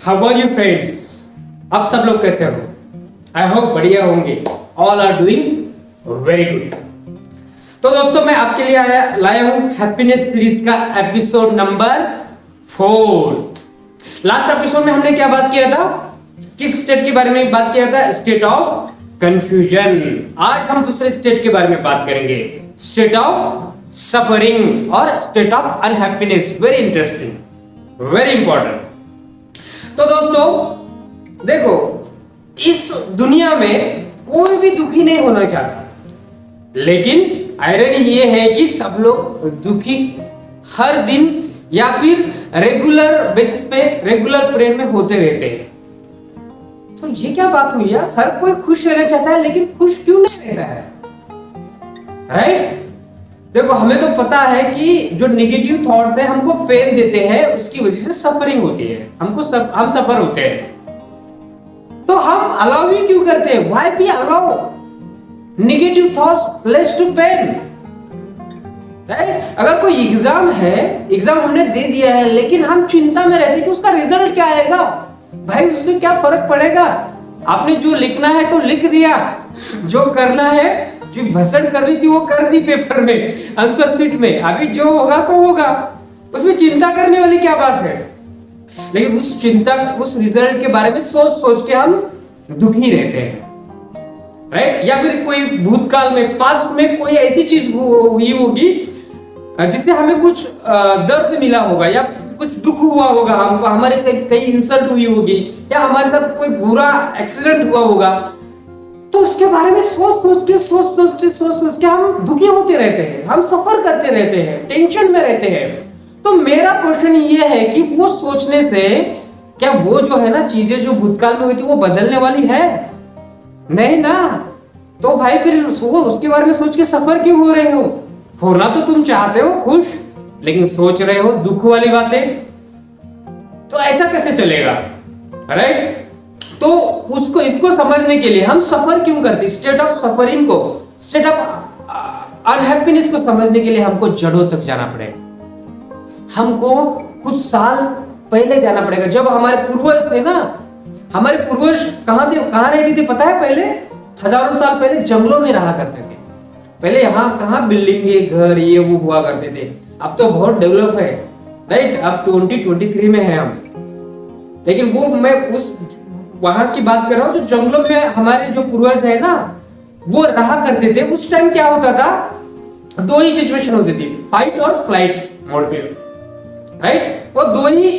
How are you friends? आप सब लोग कैसे हो? आई होप बढ़िया होंगे। All are doing very good. तो दोस्तों मैं आपके लिए लाया हूं हैप्पीनेस सीरीज का एपिसोड नंबर 4। लास्ट एपिसोड में हमने क्या बात किया था? किस स्टेट के बारे में बात किया था? State of confusion. आज हम दूसरे स्टेट के बारे में बात करेंगे, स्टेट ऑफ सफरिंग और state of unhappiness. Very interesting, very important. तो दोस्तों देखो, इस दुनिया में कोई भी दुखी नहीं होना चाहता, लेकिन आयरनी ये है कि सब लोग दुखी हर दिन या फिर रेगुलर बेसिस पे, रेगुलर पीरियड में होते रहते हैं। तो ये क्या बात हुई यार? हर कोई खुश रहना चाहता है, लेकिन खुश क्यों नहीं रह रहा है? राइट? देखो, हमें तो पता है कि जो नेगेटिव थॉट्स है हमको पेन देते हैं, उसकी वजह से सफरिंग होती है, हम सफर होते हैं। तो हम अलाउ ही क्यों करते हैं? Why we allow negative thoughts leads to pain? Right? अगर कोई एग्जाम है, एग्जाम हमने दे दिया है, लेकिन हम चिंता में रहते हैं कि उसका रिजल्ट क्या आएगा। भाई उससे क्या फर्क पड़ेगा? आपने जो लिखना है तो लिख दिया, जो करना है, जो भाषण कर रही थी वो कर दी पेपर में, आंसर शीट में। अभी जो होगा सो होगा, उसमें चिंता करने वाली क्या बात है? लेकिन उस चिंता, उस रिजल्ट के बारे में सोच सोच के हम दुखी रहते हैं। राइट? या फिर कोई भूतकाल में, पास्ट में कोई ऐसी चीज हुई होगी जिससे हमें कुछ दर्द मिला होगा, या कुछ दुख हुआ होगा हमको, हमारे कई इंसल्ट हुई होगी, या हमारे साथ कोई बुरा एक्सीडेंट हुआ होगा। तो उसके बारे में सोच सोच के हम दुखी होते रहते हैं, हम सफर करते रहते हैं, टेंशन में रहते हैं। तो मेरा क्वेश्चन ये है कि वो सोचने से क्या वो जो है ना चीजें जो भूतकाल में हुई थी वो बदलने वाली है? नहीं ना। तो भाई फिर उसके बारे में सोच के सफर क्यों हो रहे हो? होना तो तुम चाहते हो खुश, लेकिन सोच रहे हो दुख वाली बातें। तो ऐसा कैसे चलेगा? राइट? तो इसको समझने के लिए हम सफर क्यों करते? स्टेट ऑफ सफरिंग को, स्टेट ऑफ अनहैप्पीनेस को समझने के लिए हमको जड़ों तक जाना पड़ेगा। हमको कुछ साल पहले जाना पड़ेगा, जब हमारे पूर्वज थे ना। हमारे पूर्वज कहां रहते थे पता है? पहले हजारों साल पहले जंगलों में रहा करते थे। पहले यहाँ कहाँ बिल्डिंगे, घर ये वो हुआ करते थे। अब तो बहुत डेवलप है। राइट? अब 2023 में है हम। लेकिन वो मैं उस वहां की बात कर रहा हूं जो जंगलों में हमारे जो पूर्वज है ना, वो रहा करते थे। उस टाइम क्या होता था? दो ही सिचुएशन होती थी, फाइट और फ्लाइट मोड पे। राइट? वो दो ही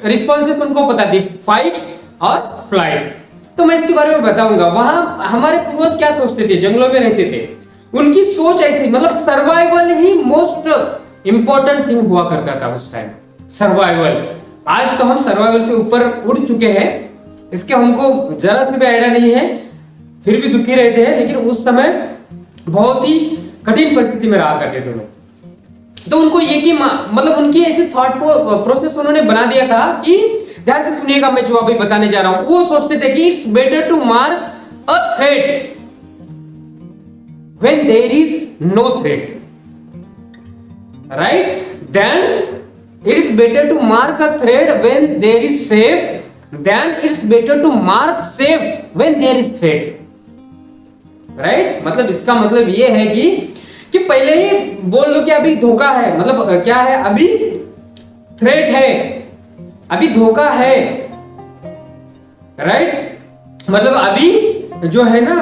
रिस्पॉन्सेस उनको पता थी, फाइट और फ्लाइट। तो मैं इसके बारे में बताऊंगा। वहां हमारे पूर्वज क्या सोचते थे, जंगलों में रहते थे, उनकी सोच ऐसी, मतलब सर्वाइवल ही मोस्ट इंपॉर्टेंट थिंग हुआ करता था उस टाइम। सर्वाइवल। आज तो हम सर्वाइवल से ऊपर उड़ चुके हैं, इसके हमको जरा से भी आइडिया नहीं है, फिर भी दुखी रहते हैं। लेकिन उस समय बहुत ही कठिन परिस्थिति में रहा करते थे लोग। तो उनको ये कि मतलब उनकी ऐसी थॉट प्रोसेस उन्होंने बना दिया था कि ध्यान से सुनिएगा मैं जो अभी बताने जा रहा हूं। वो सोचते थे कि it's better to mark a threat when there is no threat, right? Then it is better to mark a threat when there is safe, then it's better to mark safe when there is threat, right? मतलब इसका मतलब ये है कि पहले ही बोल दो कि अभी धोखा है, मतलब क्या है? अभी थ्रेट है, अभी धोखा है। राइट? मतलब अभी जो है ना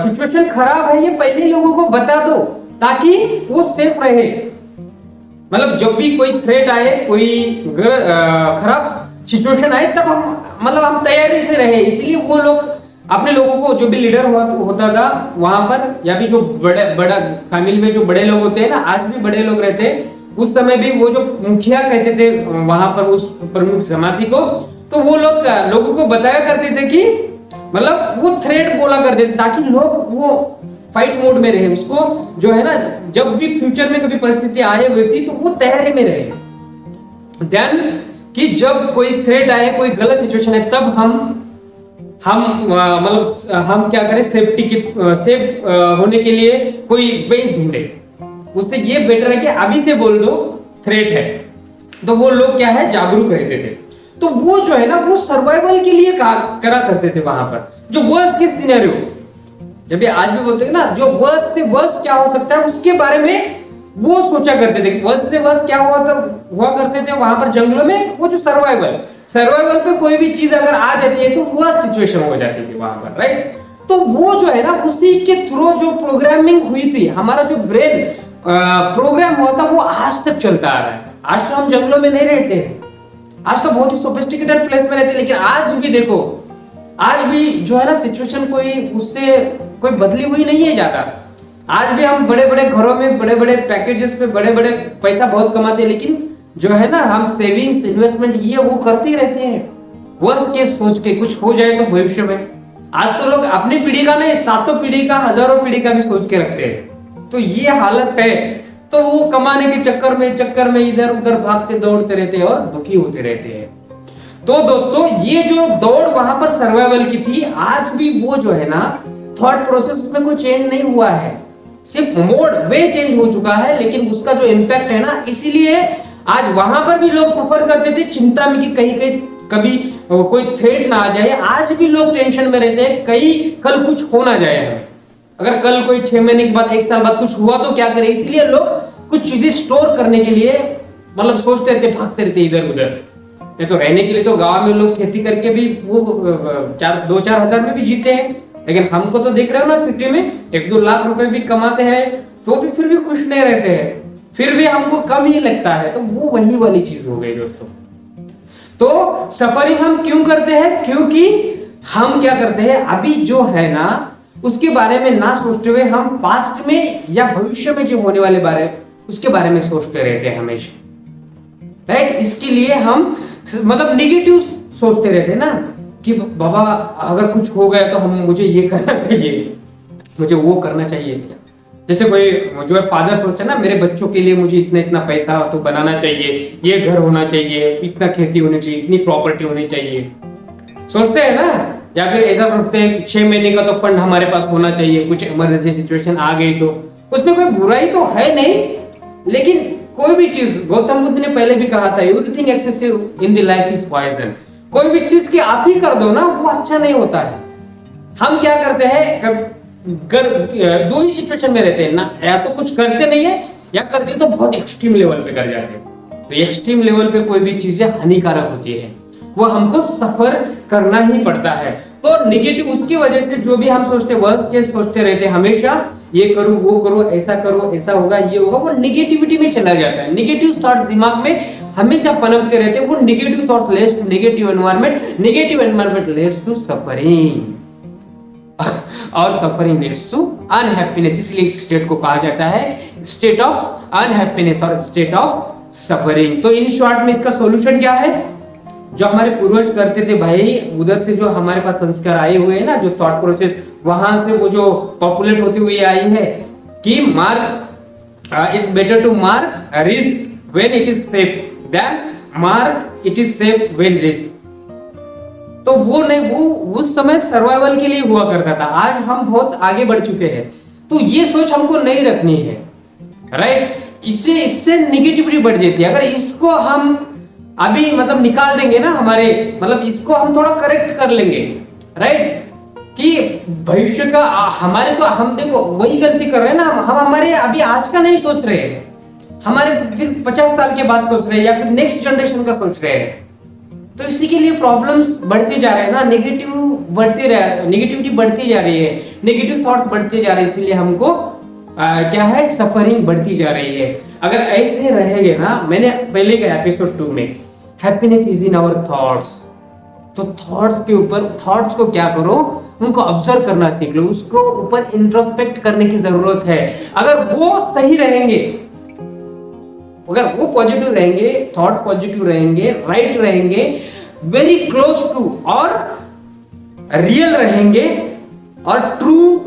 सिचुएशन खराब है, ये पहले लोगों को बता दो ताकि वो सेफ रहे। मतलब जब भी कोई थ्रेट आए, कोई खराब सिचुएशन आए, तब हम तैयारी से रहे। इसलिए वो लोग अपने लोगों को, जो भी लीडर होता था वहां पर, या भी जो बड़ा फैमिली में जो बड़े लोग होते हैं ना, आज भी बड़े लोग रहते हैं, उस समय भी वो जो मुखिया कहते थे वहां पर उस प्रमुख जमाती को, तो वो लोग लोगों को बताया करते थे कि मतलब वो थ्रेट बोला करते थे ताकि लोग वो फाइट मोड में रहे। उसको जो है ना, जब भी फ्यूचर में कभी परिस्थिति आए वैसी, तो वो तैयारी में रहे। देन कि जब कोई थ्रेट आए, कोई गलत सिचुएशन है, तब हम क्या करें? सेफ होने के लिए कोई वेज ढूंढे। उससे ये बेटर है कि अभी से बोल दो थ्रेट है, तो वो लोग क्या है? जागरूक रहते थे। तो वो जो है ना वो सर्वाइवल के लिए करा करते थे वहां पर, जो वर्स्ट केस सिनेरियो, जब ये आज भी बोलते हैं ना जो वर्स्ट से वर्स्ट क्या हो सकता है उसके बारे में वो सोचा करते थे। वर्स्ट से वर्स्ट क्या हुआ करते थे वहां पर जंगलों में, वो जो सर्वाइवल पे कोई भी चीज अगर आ जाती है तो वर्स्ट सिचुएशन हो जाती थी वहां पर, राइट। तो वो जो है ना उसी के थ्रू जो प्रोग्रामिंग हुई थी, हमारा जो ब्रेन प्रोग्राम हुआ था वो आज तक चलता आ रहा है। आज तो हम जंगलों में नहीं रहते हैं, आज तो बहुत ही सोफिस्टिकेटेड प्लेस में रहते हैं, लेकिन आज भी देखो, आज भी जो है ना सिचुएशन कोई उससे कोई बदली हुई नहीं है ज्यादा। आज भी हम बड़े बड़े घरों में बड़े बड़े पैकेजेस पे बड़े बड़े पैसा बहुत कमाते हैं, लेकिन जो है ना हम सेविंग्स इन्वेस्टमेंट ये वो करते ही रहते हैं, वर्स्ट केस सोच के कुछ हो जाए तो भविष्य में। आज तो लोग अपनी पीढ़ी का नहीं, सातों पीढ़ी का, हजारों पीढ़ी का भी सोच के रखते हैं। तो ये हालत है, तो वो कमाने के चक्कर में इधर उधर भागते दौड़ते रहते हैं और दुखी होते रहते हैं। तो दोस्तों ये जो दौड़ वहां पर सर्वाइवल की थी, आज भी वो जो है ना थॉट प्रोसेस में कोई चेंज नहीं हुआ है, सिर्फ मोड वे चेंज हो चुका है, लेकिन उसका जो इम्पैक्ट है ना, इसीलिए आज वहां पर भी लोग सफर करते थे चिंता में कि कहीं कभी कोई थ्रेट ना आ जाए। आज भी लोग टेंशन में रहते हैं कहीं कल कुछ हो ना जाए हमें, अगर कल कोई 6 महीने के बाद 1 साल बाद कुछ हुआ तो क्या करें, इसलिए लोग कुछ चीजें स्टोर करने के लिए मतलब सोचते रहते, भागते रहते इधर उधर। नहीं तो रहने के लिए तो गांव में लोग खेती करके भी वो 2-4 हजार में भी जीते हैं, लेकिन हमको तो देख रहे हो ना सिटी में 1-2 लाख रुपए भी कमाते हैं तो भी फिर भी खुश नहीं रहते हैं, फिर भी हमको कम ही लगता है। तो वो वही वाली चीज हो गई दोस्तों। तो सफरिंग हम क्यों करते हैं, क्योंकि हम क्या करते हैं अभी जो है ना उसके बारे में ना सोचते हुए हम पास्ट में या भविष्य में जो होने वाले बारे उसके बारे में सोचते रहते हैं हमेशा, राइट। इसके लिए हम मतलब नेगेटिव सोचते रहते हैं ना कि बाबा अगर कुछ हो गया तो मुझे ये करना चाहिए, मुझे वो करना चाहिए। जैसे कोई जो है फादर सोचता है ना मेरे बच्चों के लिए मुझे इतना पैसा तो बनाना चाहिए, ये घर होना चाहिए, इतना खेती होनी चाहिए, इतनी प्रॉपर्टी होनी चाहिए, सोचते हैं ना। या फिर ऐसा सोचते हैं 6 महीने का तो फंड हमारे पास होना चाहिए, कुछ इमरजेंसी सिचुएशन आ गई तो। उसमें कोई बुराई तो है नहीं, लेकिन कोई भी चीज, गौतम बुद्ध ने पहले भी कहा था everything excessive in the life is poison. कोई भी चीज की आप ही कर दो ना वो अच्छा नहीं होता है। हम क्या करते हैं दो ही सिचुएशन में रहते हैं ना, या तो कुछ करते नहीं है या करते तो बहुत एक्सट्रीम लेवल पे कर जाते हैं। तो एक्सट्रीम लेवल पे कोई भी चीजें हानिकारक होती है, वो हमको सफर करना ही पड़ता है। तो नेगेटिव उसकी वजह से जो भी हम सोचते वर्स्ट केस सोचते रहते हैं हमेशा, ये करो वो करो ऐसा करो ऐसा होगा ये होगा, वो नेगेटिविटी में चला जाता है। नेगेटिव थॉट दिमाग में हमेशा पनपते रहते हैं, वो negative thought leads to negative environment leads to suffering और सफरिंग लीड्स टू अनहैप्पीनेस। इसलिए इस स्टेट को कहा जाता है स्टेट ऑफ अनहैप्पीनेस और स्टेट ऑफ सफरिंग। तो इन शॉर्ट में इसका सॉल्यूशन क्या है, जो हमारे पूर्वज करते थे भाई, उधर से जो हमारे पास संस्कार आए हुए हैं ना, जो थॉट प्रोसेस वहां से वो जो पॉपुलेट होती हुई आई है कि mark it's better to mark risk when it is safe then mark it is safe when risk. तो वो नहीं, वो उस समय सर्वाइवल के लिए हुआ करता था। आज हम बहुत आगे बढ़ चुके हैं, तो ये सोच हमको नहीं रखनी है, राइट। इससे नेगेटिविटी बढ़ जाती है। अगर इसको हम अभी मतलब निकाल देंगे ना हमारे, मतलब इसको हम थोड़ा करेक्ट कर लेंगे, राइट, कि भविष्य का हमारे, तो हम देखो वही गलती कर रहे हैं ना, हम हमारे अभी आज का नहीं सोच रहे हैं, हमारे फिर 50 साल के बाद सोच रहे हैं या फिर नेक्स्ट जनरेशन का सोच रहे हैं। तो इसी के लिए प्रॉब्लम्स बढ़ते जा रहे हैं ना, नेगेटिविटी बढ़ती जा रही है, नेगेटिव थॉट्स बढ़ते जा रहे हैं, इसीलिए हमको क्या है सफरिंग बढ़ती जा रही है। अगर ऐसे रहेंगे ना, मैंने पहले का एपिसोड 2 में happiness is in our thoughts, तो थॉट्स के ऊपर, थॉट्स को क्या करो, उनको ऑब्जर्व करना सीख लो, उसको ऊपर इंट्रोस्पेक्ट करने की जरूरत है। अगर वो सही रहेंगे, अगर वो पॉजिटिव रहेंगे, थॉट्स पॉजिटिव रहेंगे, राइट रहेंगे, वेरी क्लोज टू और रियल रहेंगे और ट्रू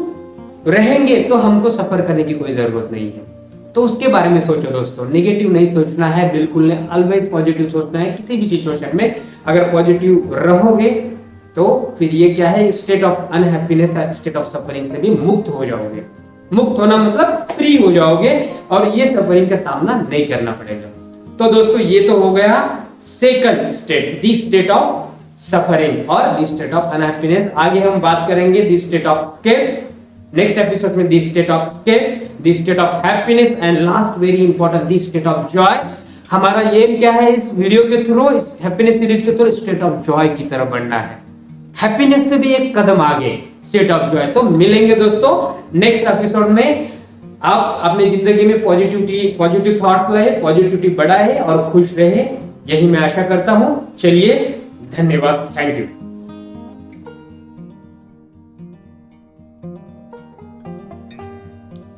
रहेंगे, तो हमको सफर करने की कोई जरूरत नहीं है। तो उसके बारे में सोचो दोस्तों, नेगेटिव नहीं सोचना है, बिल्कुल नहीं, ऑलवेज पॉजिटिव सोचना है। किसी भी सिचुएशन में अगर पॉजिटिव रहोगे तो फिर ये क्या है, state of unhappiness, state of suffering से भी मुक्त हो जाओगे। मुक्त होना मतलब फ्री हो जाओगे और ये सफरिंग का सामना नहीं करना पड़ेगा। तो दोस्तों ये तो हो गया second state, the state of suffering और द स्टेट ऑफ अनहैप्पीनेस। आगे हम बात करेंगे the state of escape, next episode में the state of escape, the state of happiness and last very important the state of joy. हमारा aim क्या है इस वीडियो के थ्रू, इस हैप्पीनेस सीरीज के थ्रू स्टेट ऑफ जॉय की तरफ बढ़ना है, हैप्पीनेस से भी एक कदम आगे स्टेट ऑफ जॉय। तो मिलेंगे दोस्तों नेक्स्ट एपिसोड में। आप अपनी जिंदगी में पॉजिटिव थॉट्स लाए, पॉजिटिविटी बढ़ाए और खुश रहे, यही मैं आशा करता हूं। चलिए, धन्यवाद, थैंक यू।